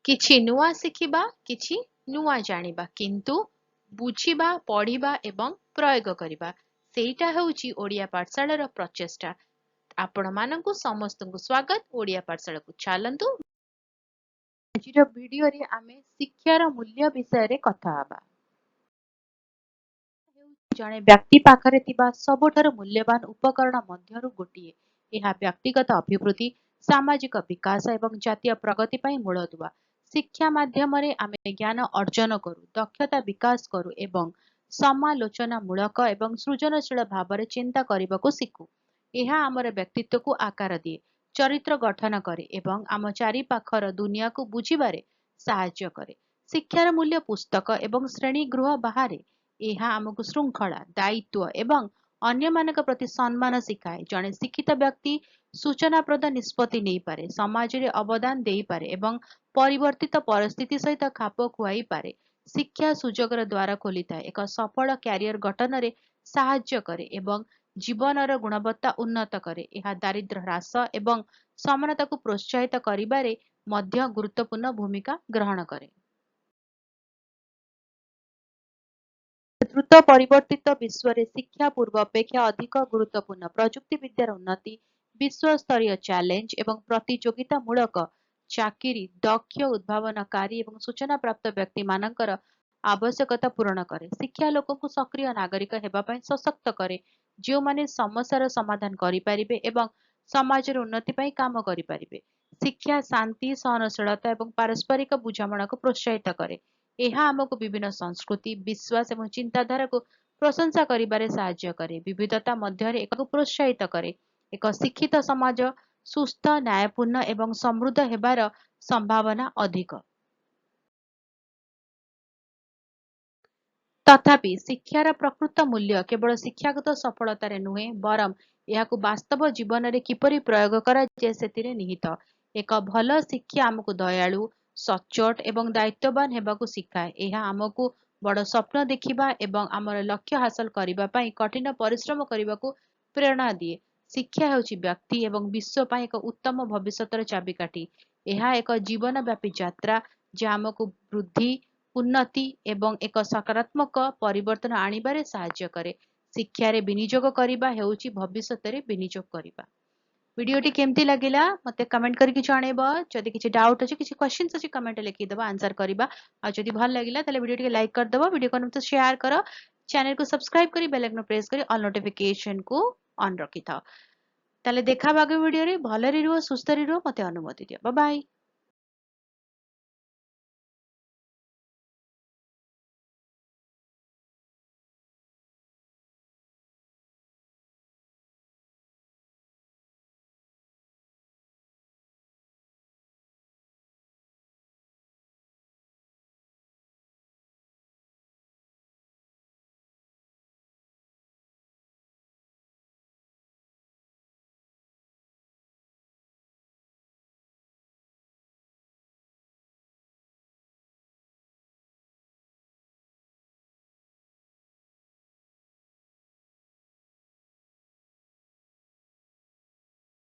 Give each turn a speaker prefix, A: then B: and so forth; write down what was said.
A: କିଛି ନୂଆ ଶିଖିବା, କିଛି ନୂଆ ଜାଣିବା, କିନ୍ତୁ ବୁଝିବା, ପଢିବା ଏବଂ ପ୍ରୟୋଗ କରିବା, ସେଇଟା ହେଉଛି ଓଡ଼ିଆ ପାଠଶାଳାର ପ୍ରଚେଷ୍ଟା। ଆପଣମାନଙ୍କୁ ସମସ୍ତଙ୍କୁ ସ୍ୱାଗତ ଓଡ଼ିଆ ପାଠଶାଳାକୁ। ଚାଲନ୍ତୁ ଆଜିର ଭିଡିଓରେ ଆମେ ଶିକ୍ଷାର ମୂଲ୍ୟ ବିଷୟରେ କଥା ହେବା। ଜଣେ ବ୍ୟକ୍ତି ପାଖରେ ଥିବା ସବୁଠାରୁ ମୂଲ୍ୟବାନ ଉପକରଣ ମଧ୍ୟରୁ ଗୋଟିଏ। ଏହା ବ୍ୟକ୍ତିଗତ ଅଭିବୃଦ୍ଧି, ସାମାଜିକ ବିକାଶ ଏବଂ ଜାତୀୟ ପ୍ରଗତି ପାଇଁ ମୂଳଦୁଆ। ଶିକ୍ଷା ମାଧ୍ୟମରେ ଆମେ ଜ୍ଞାନ ଅର୍ଜନ କରୁ, ଦକ୍ଷତା ବିକାଶ କରୁ ଏବଂ ସମାଲୋଚନାମୂଳକ ଏବଂ ସୃଜନଶୀଳ ଭାବରେ ଚିନ୍ତା କରିବାକୁ ଶିଖୁ। ଏହା ଆମର ବ୍ୟକ୍ତିତ୍ୱକୁ ଆକାର ଦିଏ, ଚରିତ୍ର ଗଠନ କରେ ଏବଂ ଆମ ଚାରିପାଖର ଦୁନିଆକୁ ବୁଝିବାରେ ସାହାଯ୍ୟ କରେ। ଶିକ୍ଷାର ମୂଲ୍ୟ ପୁସ୍ତକ ଏବଂ ଶ୍ରେଣୀଗୃହ ବାହାରେ। ଏହା ଆମକୁ ଶୃଙ୍ଖଳା, ଦାୟିତ୍ୱ ଏବଂ ଅନ୍ୟମାନଙ୍କ ପ୍ରତି ସମ୍ମାନ ଶିଖାଏ। ଜଣେ ଶିକ୍ଷିତ ବ୍ୟକ୍ତି ସୂଚନାପ୍ରଦ ନିଷ୍ପତ୍ତି ନେଇପାରେ, ସମାଜରେ ଅବଦାନ ଦେଇପାରେ ଏବଂ ପରିବର୍ତ୍ତିତ ପରିସ୍ଥିତି ସହିତ ଖାପ ଖୁଆଇ ପାରେ। ଶିକ୍ଷା ସୁଯୋଗର ଦ୍ୱାର ଖୋଲିଥାଏ, ଏକ ସଫଳ କ୍ୟାରିୟର ଗଠନରେ ସାହାଯ୍ୟ କରେ ଏବଂ ଜୀବନର ଗୁଣବତ୍ତା ଉନ୍ନତ କରେ। ଏହା ଦାରିଦ୍ର୍ୟ ହ୍ରାସ ଏବଂ ସମାନତାକୁ ପ୍ରୋତ୍ସାହିତ କରିବାରେ ମଧ୍ୟ ଗୁରୁତ୍ୱପୂର୍ଣ୍ଣ ଭୂମିକା ଗ୍ରହଣ କରେ। ଦ୍ରୁତ ପରିବର୍ତ୍ତିତ ବିଶ୍ୱରେ ଶିକ୍ଷା ପୂର୍ବ ଅପେକ୍ଷା ଅଧିକ ଗୁରୁତ୍ୱପୂର୍ଣ୍ଣ। ପ୍ରଯୁକ୍ତି ବିଦ୍ୟାର ଉନ୍ନତି, ବିଶ୍ୱସ୍ତରୀୟ ଚ୍ୟାଲେଞ୍ଜ ଏବଂ ପ୍ରତିଯୋଗିତାମୂଳକ ଚାକିରି ଦକ୍ଷ ଉଦ୍ଭାବନକାରୀ ଏବଂ ସୂଚନାପ୍ରାପ୍ତ ବ୍ୟକ୍ତିମାନଙ୍କର ଆବଶ୍ୟକତା ପୂରଣ କରେ। ଶିକ୍ଷା ଲୋକଙ୍କୁ ସକ୍ରିୟ ନାଗରିକ ହେବା ପାଇଁ ସଶକ୍ତ କରେ, ଯେଉଁମାନେ ସମସ୍ୟାର ସମାଧାନ କରିପାରିବେ ଏବଂ ସମାଜର ଉନ୍ନତି ପାଇଁ କାମ କରିପାରିବେ। ଶିକ୍ଷା ଶାନ୍ତି, ସହନଶୀଳତା ଏବଂ ପାରସ୍ପରିକ ବୁଝାମଣାକୁ ପ୍ରୋତ୍ସାହିତ କରେ। ଏହା ଆମକୁ ବିଭିନ୍ନ ସଂସ୍କୃତି, ବିଶ୍ୱାସ ଏବଂ ଚିନ୍ତାଧାରାକୁ ପ୍ରଶଂସା କରିବାରେ ସାହାଯ୍ୟ କରେ। ବିବିଧତା ମଧ୍ୟରେ ଏକକୁ ପ୍ରୋତ୍ସାହିତ କରେ। ଏକ ଶିକ୍ଷିତ ସମାଜ ସୁସ୍ଥ, ନ୍ୟାୟପୂର୍ଣ୍ଣ ଏବଂ ସମୃଦ୍ଧ ହେବାର ସମ୍ଭାବନା ଅଧିକ। ତଥାପି ଶିକ୍ଷାର ପ୍ରକୃତ ମୂଲ୍ୟ କେବଳ ଶିକ୍ଷାଗତ ସଫଳତାରେ ନୁହେଁ, ବରଂ ଏହାକୁ ବାସ୍ତବ ଜୀବନରେ କିପରି ପ୍ରୟୋଗ କରାଯାଏ ସେଥିରେ ନିହିତ। ଏକ ଭଲ ଶିକ୍ଷା ଆମକୁ ଦୟାଳୁ, ସଚ୍ଚୋଟ ଏବଂ ଦାୟିତ୍ୱବାନ ହେବାକୁ ଶିଖାଏ। ଏହା ଆମକୁ ବଡ଼ ସ୍ୱପ୍ନ ଦେଖିବା ଏବଂ ଆମର ଲକ୍ଷ୍ୟ ହାସଲ କରିବା ପାଇଁ କଠିନ ପରିଶ୍ରମ କରିବାକୁ ପ୍ରେରଣା ଦିଏ। ଶିକ୍ଷା ହେଉଛି ବ୍ୟକ୍ତି ଏବଂ ବିଶ୍ୱ ପାଇଁ ଏକ ଉତ୍ତମ ଭବିଷ୍ୟତର ଚାବିକାଠି। ଏହା ଏକ ଜୀବନବ୍ୟାପୀ ଯାତ୍ରା, ଯାହା ଆମକୁ ବୃଦ୍ଧି, ଉନ୍ନତି ଏବଂ ଏକ ସକାରାତ୍ମକ ପରିବର୍ତ୍ତନ ଆଣିବାରେ ସାହାଯ୍ୟ କରେ। ଶିକ୍ଷାରେ ବିନିଯୋଗ କରିବା ହେଉଛି ଭବିଷ୍ୟତରେ ବିନିଯୋଗ କରିବା। ଭିଡିଓଟି କେମିତି ଲାଗିଲା ମତେ କମେଣ୍ଟ କରିକି ଜଣେଇବ। ଯଦି କିଛି ଡାଉଟ୍ ଅଛି, କିଛି କ୍वेश्चंस ଅଛି, କମେଣ୍ଟ ଲେଖିଦେବ, ଆନ୍ସର କରିବା। ଆଉ ଯଦି ଭଲ ଲାଗିଲା ତାହେଲେ ଭିଡିଓ ଟିକେ ଲାଇକ୍ କରିଦେବ, ଭିଡିଓ को शेयर करो, चैनल को सब्सक्राइब करी बेल आइकन प्रेस करी ऑल नोटिफिकेशन को ऑन रखिथाओ। ताले देखा आगे वीडियो रे। भलरे रुह, सुस्थ रे रुह, मते अनुमति दियो। Bye bye.